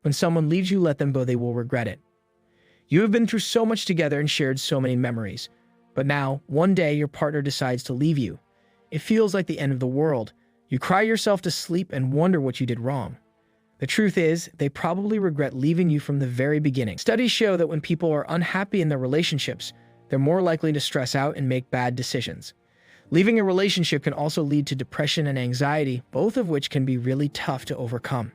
When someone leaves you, let them go. They will regret it. You have been through so much together and shared so many memories. But now, one day, your partner decides to leave you. It feels like the end of the world. You cry yourself to sleep and wonder what you did wrong. The truth is, they probably regret leaving you from the very beginning. Studies show that when people are unhappy in their relationships, they're more likely to stress out and make bad decisions. Leaving a relationship can also lead to depression and anxiety, both of which can be really tough to overcome.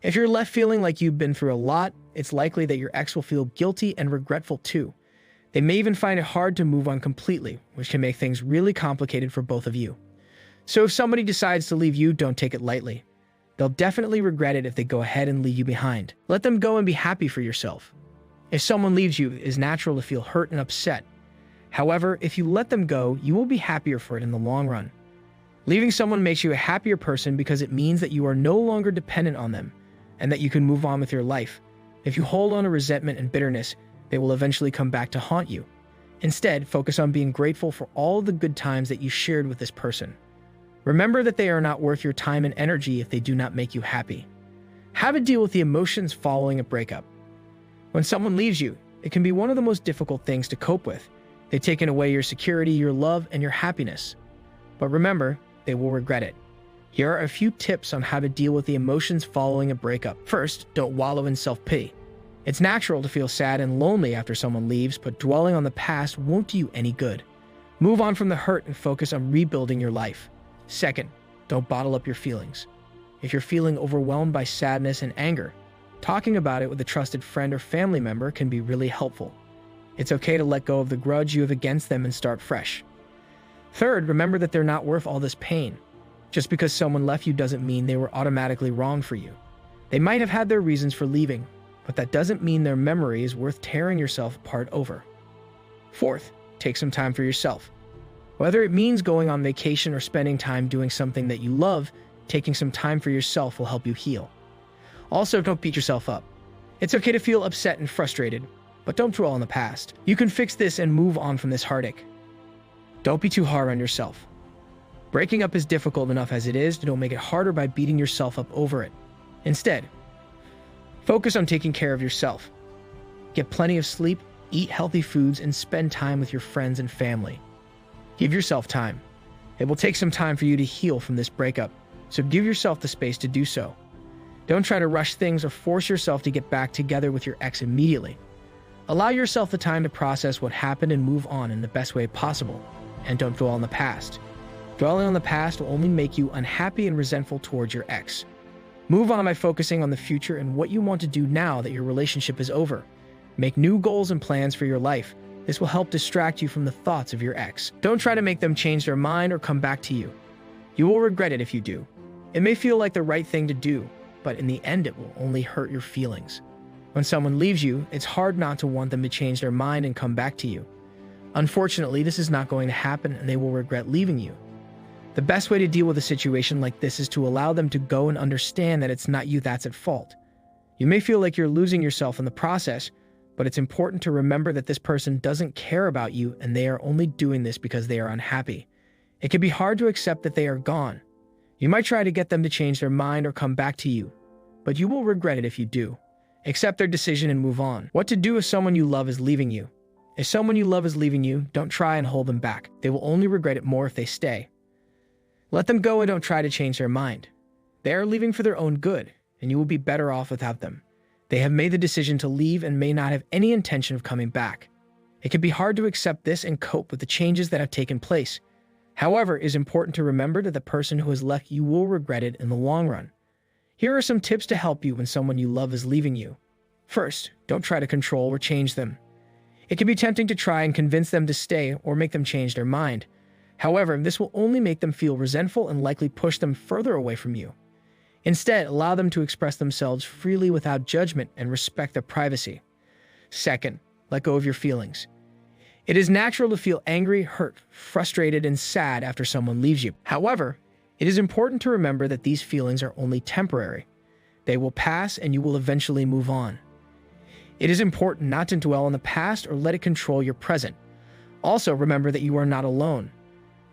If you're left feeling like you've been through a lot, it's likely that your ex will feel guilty and regretful too. They may even find it hard to move on completely, which can make things really complicated for both of you. So if somebody decides to leave you, don't take it lightly. They'll definitely regret it if they go ahead and leave you behind. Let them go and be happy for yourself. If someone leaves you, it is natural to feel hurt and upset. However, if you let them go, you will be happier for it in the long run. Leaving someone makes you a happier person because it means that you are no longer dependent on them and that you can move on with your life. If you hold on to resentment and bitterness, they will eventually come back to haunt you. Instead, focus on being grateful for all the good times that you shared with this person. Remember that they are not worth your time and energy if they do not make you happy. How to deal with the emotions following a breakup. When someone leaves you, it can be one of the most difficult things to cope with. They've taken away your security, your love, and your happiness. But remember, they will regret it. Here are a few tips on how to deal with the emotions following a breakup. First, don't wallow in self-pity. It's natural to feel sad and lonely after someone leaves, but dwelling on the past won't do you any good. Move on from the hurt and focus on rebuilding your life. Second, don't bottle up your feelings. If you're feeling overwhelmed by sadness and anger, talking about it with a trusted friend or family member can be really helpful. It's okay to let go of the grudge you have against them and start fresh. Third, remember that they're not worth all this pain. Just because someone left you doesn't mean they were automatically wrong for you. They might have had their reasons for leaving, but that doesn't mean their memory is worth tearing yourself apart over. Fourth, take some time for yourself. Whether it means going on vacation or spending time doing something that you love, taking some time for yourself will help you heal. Also, don't beat yourself up. It's okay to feel upset and frustrated, but don't dwell on the past. You can fix this and move on from this heartache. Don't be too hard on yourself. Breaking up is difficult enough as it is, don't make it harder by beating yourself up over it. Instead, focus on taking care of yourself. Get plenty of sleep, eat healthy foods, and spend time with your friends and family. Give yourself time. It will take some time for you to heal from this breakup, so give yourself the space to do so. Don't try to rush things or force yourself to get back together with your ex immediately. Allow yourself the time to process what happened and move on in the best way possible, and don't dwell on the past. Dwelling on the past will only make you unhappy and resentful towards your ex. Move on by focusing on the future and what you want to do now that your relationship is over. Make new goals and plans for your life. This will help distract you from the thoughts of your ex. Don't try to make them change their mind or come back to you. You will regret it if you do. It may feel like the right thing to do, but in the end it will only hurt your feelings. When someone leaves you, it's hard not to want them to change their mind and come back to you. Unfortunately, this is not going to happen and they will regret leaving you. The best way to deal with a situation like this is to allow them to go and understand that it's not you that's at fault. You may feel like you're losing yourself in the process, but it's important to remember that this person doesn't care about you and they are only doing this because they are unhappy. It can be hard to accept that they are gone. You might try to get them to change their mind or come back to you, but you will regret it if you do. Accept their decision and move on. What to do if someone you love is leaving you? If someone you love is leaving you, don't try and hold them back. They will only regret it more if they stay. Let them go and don't try to change their mind. They are leaving for their own good, and you will be better off without them. They have made the decision to leave and may not have any intention of coming back. It can be hard to accept this and cope with the changes that have taken place. However, it is important to remember that the person who has left you will regret it in the long run. Here are some tips to help you when someone you love is leaving you. First, don't try to control or change them. It can be tempting to try and convince them to stay or make them change their mind. However, this will only make them feel resentful and likely push them further away from you. Instead, allow them to express themselves freely without judgment and respect their privacy. Second, let go of your feelings. It is natural to feel angry, hurt, frustrated, and sad after someone leaves you. However, it is important to remember that these feelings are only temporary. They will pass and you will eventually move on. It is important not to dwell on the past or let it control your present. Also, remember that you are not alone.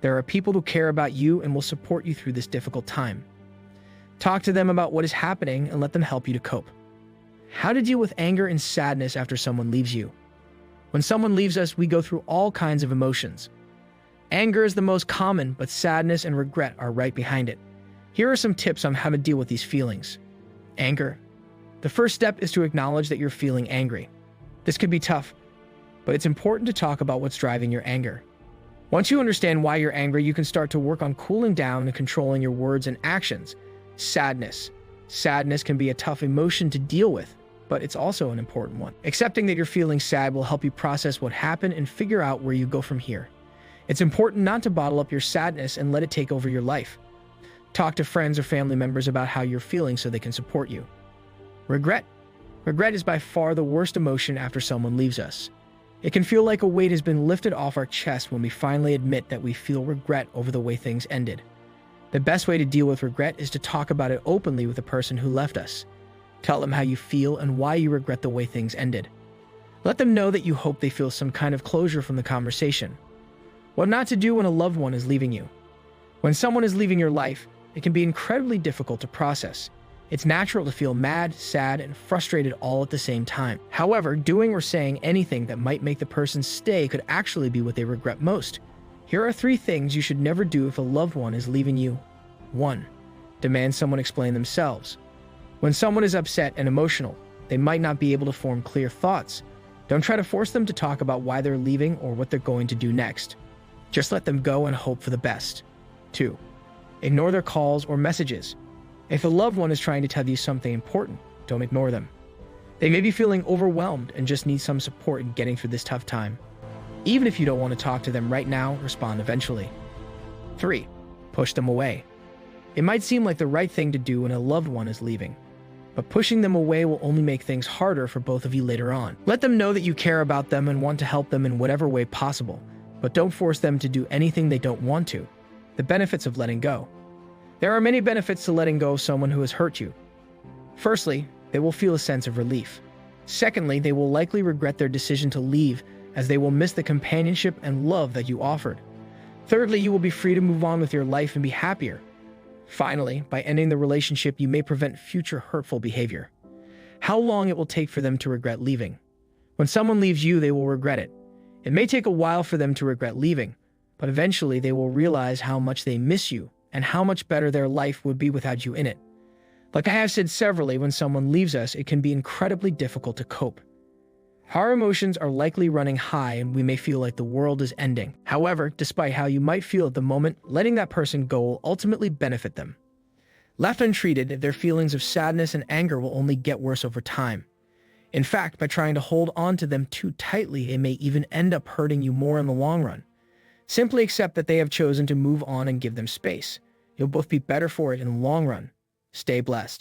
There are people who care about you and will support you through this difficult time. Talk to them about what is happening and let them help you to cope. How to deal with anger and sadness after someone leaves you. When someone leaves us, we go through all kinds of emotions. Anger is the most common, but sadness and regret are right behind it. Here are some tips on how to deal with these feelings. Anger. The first step is to acknowledge that you're feeling angry. This could be tough, but it's important to talk about what's driving your anger. Once you understand why you're angry, you can start to work on cooling down and controlling your words and actions. Sadness. Sadness can be a tough emotion to deal with, but it's also an important one. Accepting that you're feeling sad will help you process what happened and figure out where you go from here. It's important not to bottle up your sadness and let it take over your life. Talk to friends or family members about how you're feeling so they can support you. Regret. Regret is by far the worst emotion after someone leaves us. It can feel like a weight has been lifted off our chest when we finally admit that we feel regret over the way things ended. The best way to deal with regret is to talk about it openly with the person who left us. Tell them how you feel and why you regret the way things ended. Let them know that you hope they feel some kind of closure from the conversation. What not to do when a loved one is leaving you. When someone is leaving your life, it can be incredibly difficult to process. It's natural to feel mad, sad, and frustrated all at the same time. However, doing or saying anything that might make the person stay could actually be what they regret most. Here are 3 things you should never do if a loved one is leaving you. 1. Demand someone explain themselves. When someone is upset and emotional, they might not be able to form clear thoughts. Don't try to force them to talk about why they're leaving or what they're going to do next. Just let them go and hope for the best. 2. Ignore their calls or messages. If a loved one is trying to tell you something important, don't ignore them. They may be feeling overwhelmed and just need some support in getting through this tough time. Even if you don't want to talk to them right now, respond eventually. 3. Push them away. It might seem like the right thing to do when a loved one is leaving, but pushing them away will only make things harder for both of you later on. Let them know that you care about them and want to help them in whatever way possible, but don't force them to do anything they don't want to. The benefits of letting go. There are many benefits to letting go of someone who has hurt you. Firstly, they will feel a sense of relief. Secondly, they will likely regret their decision to leave, as they will miss the companionship and love that you offered. Thirdly, you will be free to move on with your life and be happier. Finally, by ending the relationship, you may prevent future hurtful behavior. How long it will take for them to regret leaving. When someone leaves you, they will regret it. It may take a while for them to regret leaving, but eventually they will realize how much they miss you and how much better their life would be without you in it. Like I have said severally, when someone leaves us, it can be incredibly difficult to cope. Our emotions are likely running high and we may feel like the world is ending. However, despite how you might feel at the moment, letting that person go will ultimately benefit them. Left untreated, their feelings of sadness and anger will only get worse over time. In fact, by trying to hold on to them too tightly, it may even end up hurting you more in the long run. Simply accept that they have chosen to move on and give them space. You'll both be better for it in the long run. Stay blessed.